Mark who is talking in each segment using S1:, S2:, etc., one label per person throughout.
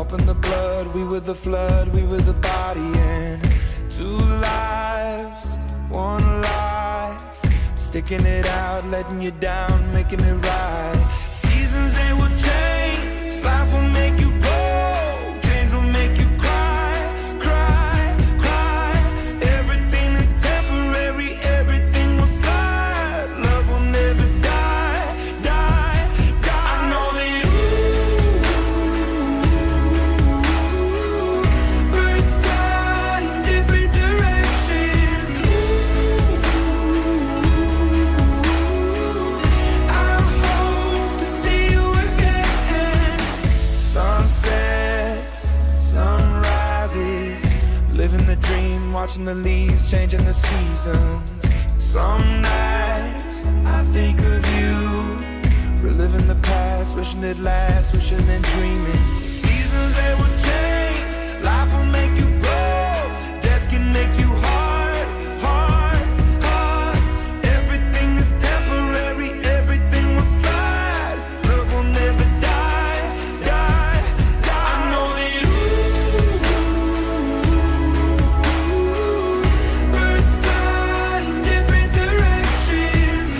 S1: up in the blood. We were the flood, we were the body, and two lives, one life. Sticking it out, letting you down, making it right. Seasons, they will change, life will make you go, change will make you cry, cry, cry. Everything is temporary, everything will slide. Love will never die, die, die. I know that birds fly in different directions. I hope to see you again. Sunsets, sunrises, living the dream, watching the leaves changing the seasons. Some nights I think of you, reliving the past, wishing it lasts, wishing and dreaming. Seasons, they will change, life will make you grow, death can make you hard, hard, hard. Everything is temporary, everything will slide. Love will never die, die, die. I know that birds fly in different directions.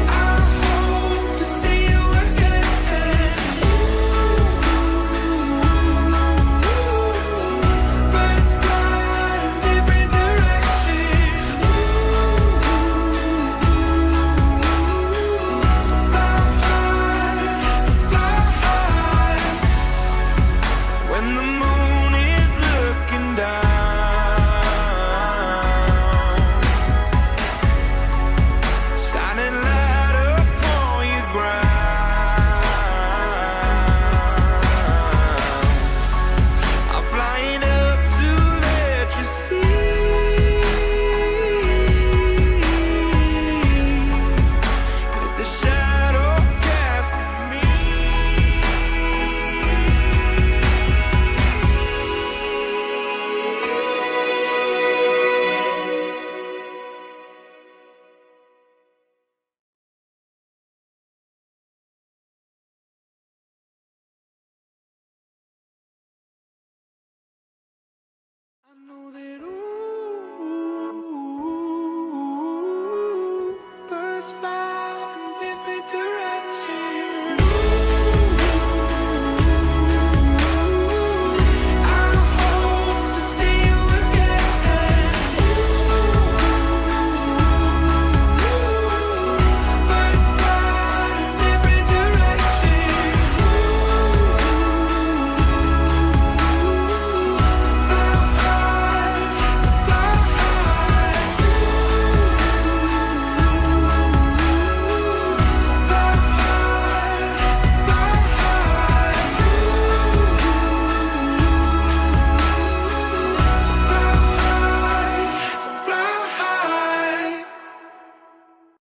S1: I hope to see you again. Birds fly in different directions. So fly high, so fly high. When the moon is looking down, shining light upon your ground, I'm flying up to let you see that the shadow cast is me. I know that